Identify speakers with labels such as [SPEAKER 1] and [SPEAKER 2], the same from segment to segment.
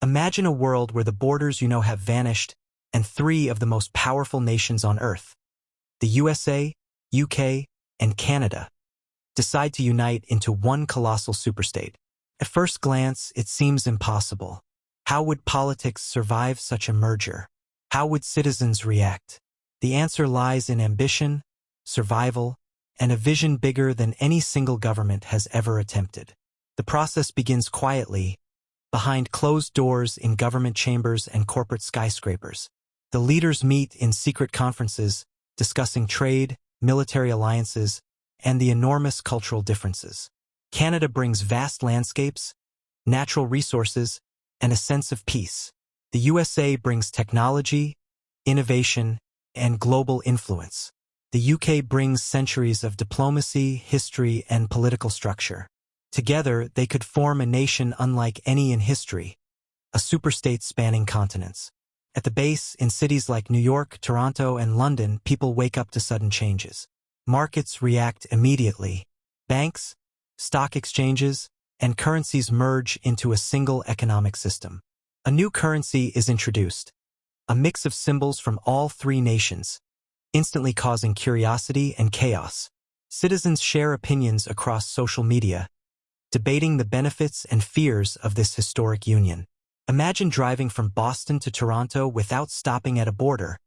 [SPEAKER 1] Imagine a world where the borders have vanished, and three of the most powerful nations on Earth, the USA, UK, and Canada, decide to unite into one colossal superstate. At first glance, it seems impossible. How would politics survive such a merger? How would citizens react? The answer lies in ambition, survival, and a vision bigger than any single government has ever attempted. The process begins quietly, behind closed doors in government chambers and corporate skyscrapers. The leaders meet in secret conferences, discussing trade, military alliances, and the enormous cultural differences. Canada brings vast landscapes, natural resources, and a sense of peace. The USA brings technology, innovation, and global influence. The UK brings centuries of diplomacy, history, and political structure. Together, they could form a nation unlike any in history, a superstate spanning continents. At the base, in cities like New York, Toronto, and London, people wake up to sudden changes. Markets react immediately. Banks, stock exchanges, and currencies merge into a single economic system. A new currency is introduced, a mix of symbols from all three nations, instantly causing curiosity and chaos. Citizens share opinions across social media, debating the benefits and fears of this historic union. Imagine driving from Boston to Toronto without stopping at a border,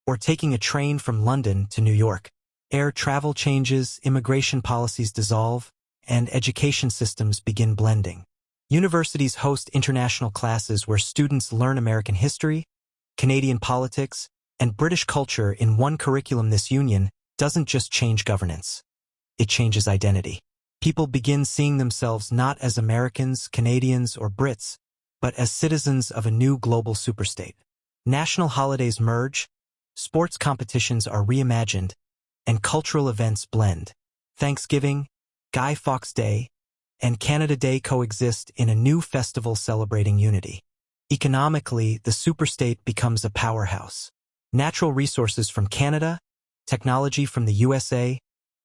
[SPEAKER 1] or taking a train from London to New York. Air travel changes, immigration policies dissolve, and education systems begin blending. Universities host international classes where students learn American history, Canadian politics, and British culture in one curriculum. This union doesn't just change governance. It changes identity. People begin seeing themselves not as Americans, Canadians, or Brits, but as citizens of a new global superstate. National holidays merge, sports competitions are reimagined, and cultural events blend. Thanksgiving, Guy Fawkes Day, and Canada Day coexist in a new festival celebrating unity. Economically, the superstate becomes a powerhouse. Natural resources from Canada, technology from the USA,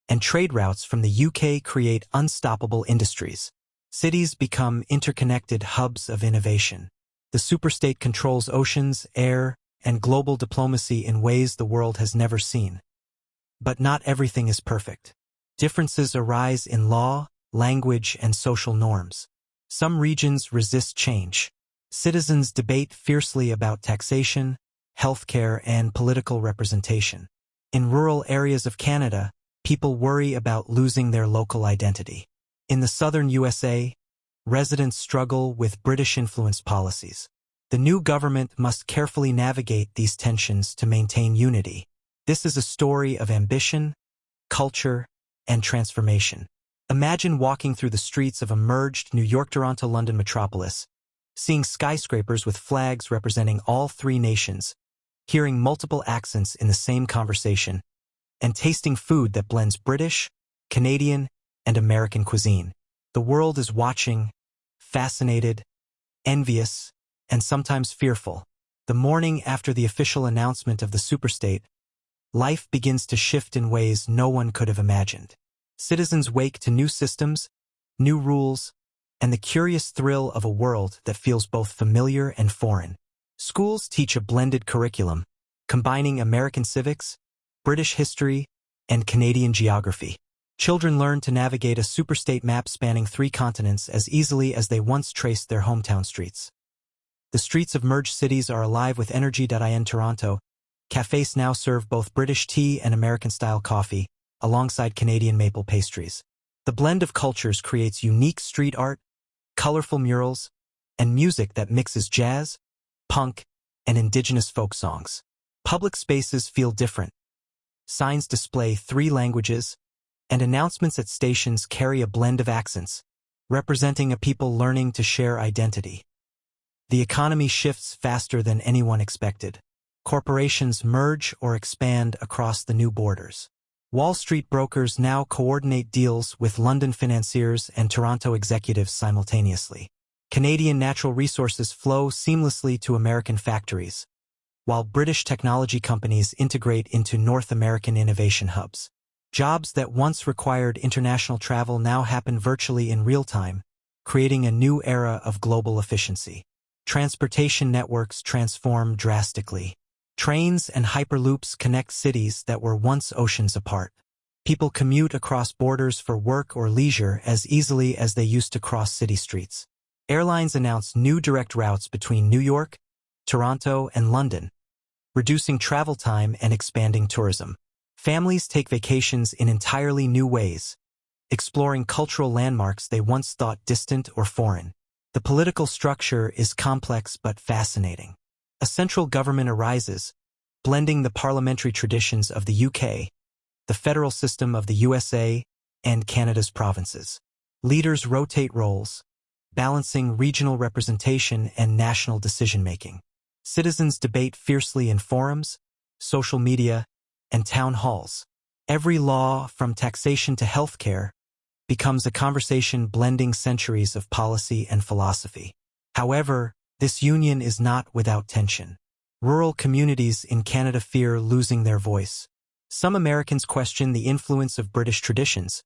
[SPEAKER 1] and trade routes from the UK create unstoppable industries. Cities become interconnected hubs of innovation. The superstate controls oceans, air, and global diplomacy in ways the world has never seen. But not everything is perfect. Differences arise in law, language, and social norms. Some regions resist change. Citizens debate fiercely about taxation, healthcare, and political representation. In rural areas of Canada, people worry about losing their local identity. In the southern USA, residents struggle with British-influenced policies. The new government must carefully navigate these tensions to maintain unity. This is a story of ambition, culture, and transformation. Imagine walking through the streets of a merged New York-Toronto-London metropolis, seeing skyscrapers with flags representing all three nations, hearing multiple accents in the same conversation, and tasting food that blends British, Canadian, and American cuisine. The world is watching, fascinated, envious, and sometimes fearful. The morning after the official announcement of the superstate, life begins to shift in ways no one could have imagined. Citizens wake to new systems, new rules, and the curious thrill of a world that feels both familiar and foreign. Schools teach a blended curriculum, combining American civics, British history, and Canadian geography. Children learn to navigate a superstate map spanning three continents as easily as they once traced their hometown streets. The streets of merged cities are alive with energy. In Toronto, cafes now serve both British tea and American-style coffee, alongside Canadian maple pastries. The blend of cultures creates unique street art, colorful murals, and music that mixes jazz, punk, and indigenous folk songs. Public spaces feel different. Signs display three languages, and announcements at stations carry a blend of accents, representing a people learning to share identity. The economy shifts faster than anyone expected. Corporations merge or expand across the new borders. Wall Street brokers now coordinate deals with London financiers and Toronto executives simultaneously. Canadian natural resources flow seamlessly to American factories, while British technology companies integrate into North American innovation hubs. Jobs that once required international travel now happen virtually in real time, creating a new era of global efficiency. Transportation networks transform drastically. Trains and hyperloops connect cities that were once oceans apart. People commute across borders for work or leisure as easily as they used to cross city streets. Airlines announce new direct routes between New York, Toronto, and London, reducing travel time and expanding tourism. Families take vacations in entirely new ways, exploring cultural landmarks they once thought distant or foreign. The political structure is complex but fascinating. A central government arises, blending the parliamentary traditions of the UK, the federal system of the USA, and Canada's provinces. Leaders rotate roles, balancing regional representation and national decision-making. Citizens debate fiercely in forums, social media, and town halls. Every law, from taxation to healthcare, becomes a conversation blending centuries of policy and philosophy. However, this union is not without tension. Rural communities in Canada fear losing their voice. Some Americans question the influence of British traditions,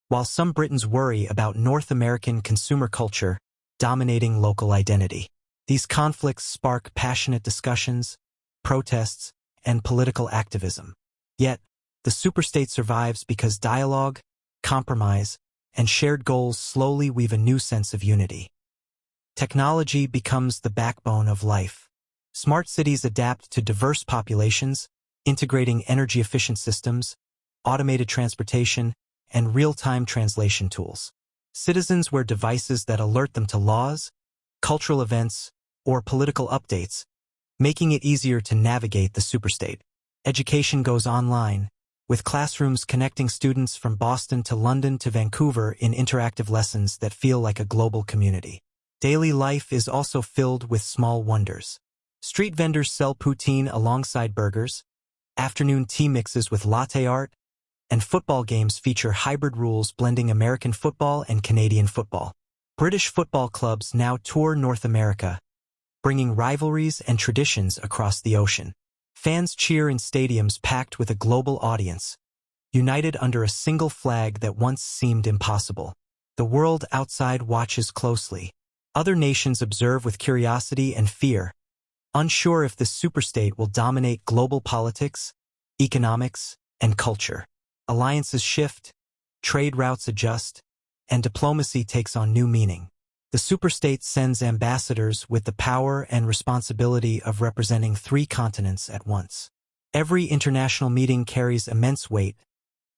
[SPEAKER 1] while some Britons worry about North American consumer culture dominating local identity. These conflicts spark passionate discussions, protests, and political activism. Yet, the superstate survives because dialogue, compromise, and shared goals slowly weave a new sense of unity. Technology becomes the backbone of life. Smart cities adapt to diverse populations, integrating energy-efficient systems, automated transportation, and real-time translation tools. Citizens wear devices that alert them to laws, cultural events, or political updates, making it easier to navigate the superstate. Education goes online, with classrooms connecting students from Boston to London to Vancouver in interactive lessons that feel like a global community. Daily life is also filled with small wonders. Street vendors sell poutine alongside burgers, afternoon tea mixes with latte art, and football games feature hybrid rules blending American football and Canadian football. British football clubs now tour North America, bringing rivalries and traditions across the ocean. Fans cheer in stadiums packed with a global audience, united under a single flag that once seemed impossible. The world outside watches closely. Other nations observe with curiosity and fear, unsure if this superstate will dominate global politics, economics, and culture. Alliances shift, trade routes adjust, and diplomacy takes on new meaning. The superstate sends ambassadors with the power and responsibility of representing 3 continents at once. Every international meeting carries immense weight,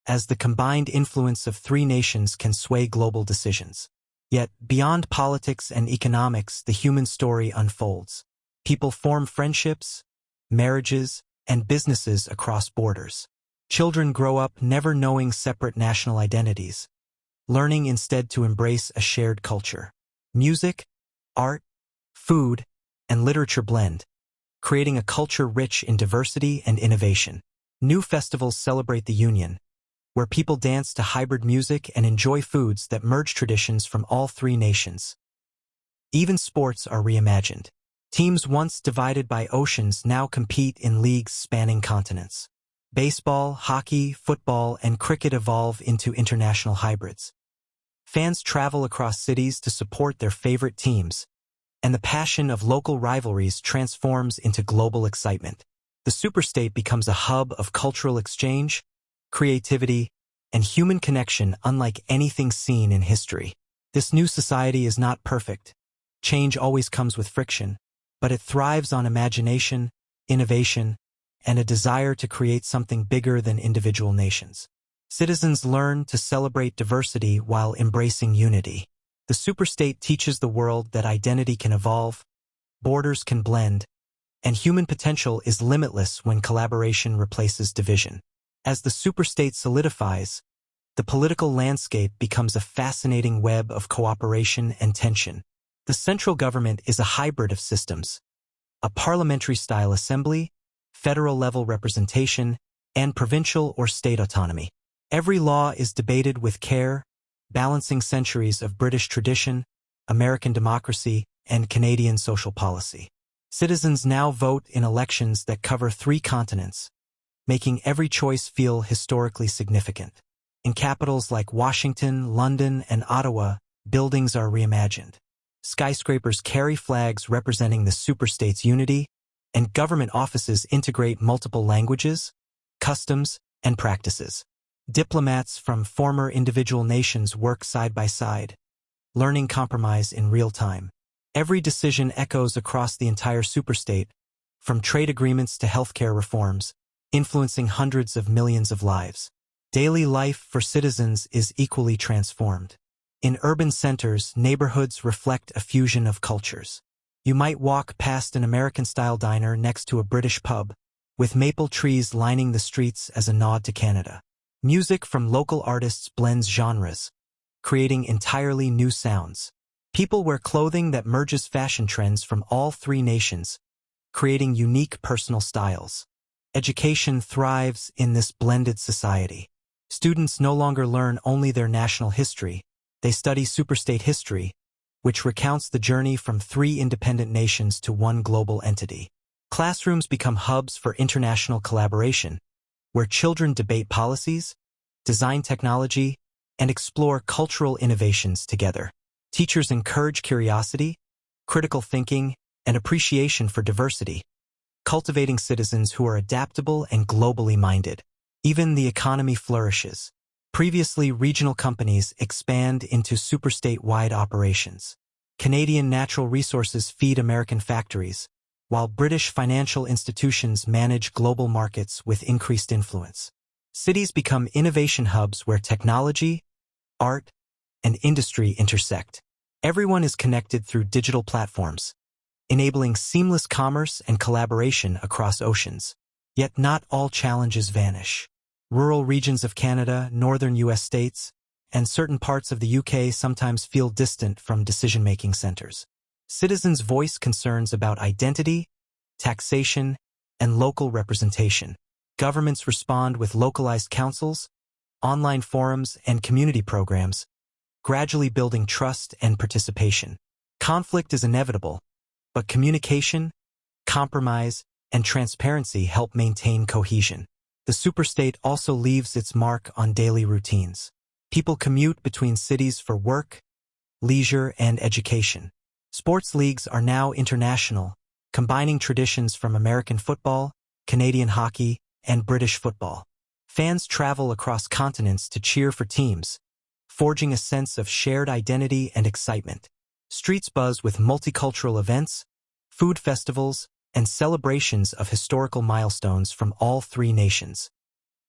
[SPEAKER 1] as the combined influence of 3 nations can sway global decisions. Yet, beyond politics and economics, the human story unfolds. People form friendships, marriages, and businesses across borders. Children grow up never knowing separate national identities, learning instead to embrace a shared culture. Music, art, food, and literature blend, creating a culture rich in diversity and innovation. New festivals celebrate the union, where people dance to hybrid music and enjoy foods that merge traditions from all 3 nations. Even sports are reimagined. Teams once divided by oceans now compete in leagues spanning continents. Baseball, hockey, football, and cricket evolve into international hybrids. Fans travel across cities to support their favorite teams, and the passion of local rivalries transforms into global excitement. The superstate becomes a hub of cultural exchange, creativity, and human connection unlike anything seen in history. This new society is not perfect. Change always comes with friction, but it thrives on imagination, innovation, and a desire to create something bigger than individual nations. Citizens learn to celebrate diversity while embracing unity. The superstate teaches the world that identity can evolve, borders can blend, and human potential is limitless when collaboration replaces division. As the superstate solidifies, the political landscape becomes a fascinating web of cooperation and tension. The central government is a hybrid of systems: a parliamentary-style assembly, federal-level representation, and provincial or state autonomy. Every law is debated with care, balancing centuries of British tradition, American democracy, and Canadian social policy. Citizens now vote in elections that cover 3 continents, making every choice feel historically significant. In capitals like Washington, London, and Ottawa, buildings are reimagined. Skyscrapers carry flags representing the superstate's unity, and government offices integrate multiple languages, customs, and practices. Diplomats from former individual nations work side by side, learning compromise in real time. Every decision echoes across the entire superstate, from trade agreements to healthcare reforms, influencing hundreds of millions of lives. Daily life for citizens is equally transformed. In urban centers, neighborhoods reflect a fusion of cultures. You might walk past an American-style diner next to a British pub, with maple trees lining the streets as a nod to Canada. Music from local artists blends genres, creating entirely new sounds. People wear clothing that merges fashion trends from all three nations, creating unique personal styles. Education thrives in this blended society. Students no longer learn only their national history, they study superstate history, which recounts the journey from three independent nations to one global entity. Classrooms become hubs for international collaboration, where children debate policies, design technology, and explore cultural innovations together. Teachers encourage curiosity, critical thinking, and appreciation for diversity, cultivating citizens who are adaptable and globally minded. Even the economy flourishes. Previously, regional companies expand into superstate-wide operations. Canadian natural resources feed American factories, while British financial institutions manage global markets with increased influence. Cities become innovation hubs where technology, art, and industry intersect. Everyone is connected through digital platforms, enabling seamless commerce and collaboration across oceans. Yet not all challenges vanish. Rural regions of Canada, northern U.S. states, and certain parts of the UK sometimes feel distant from decision-making centers. Citizens voice concerns about identity, taxation, and local representation. Governments respond with localized councils, online forums, and community programs, gradually building trust and participation. Conflict is inevitable, but communication, compromise, and transparency help maintain cohesion. The superstate also leaves its mark on daily routines. People commute between cities for work, leisure, and education. Sports leagues are now international, combining traditions from American football, Canadian hockey, and British football. Fans travel across continents to cheer for teams, forging a sense of shared identity and excitement. Streets buzz with multicultural events, food festivals, and celebrations of historical milestones from all three nations.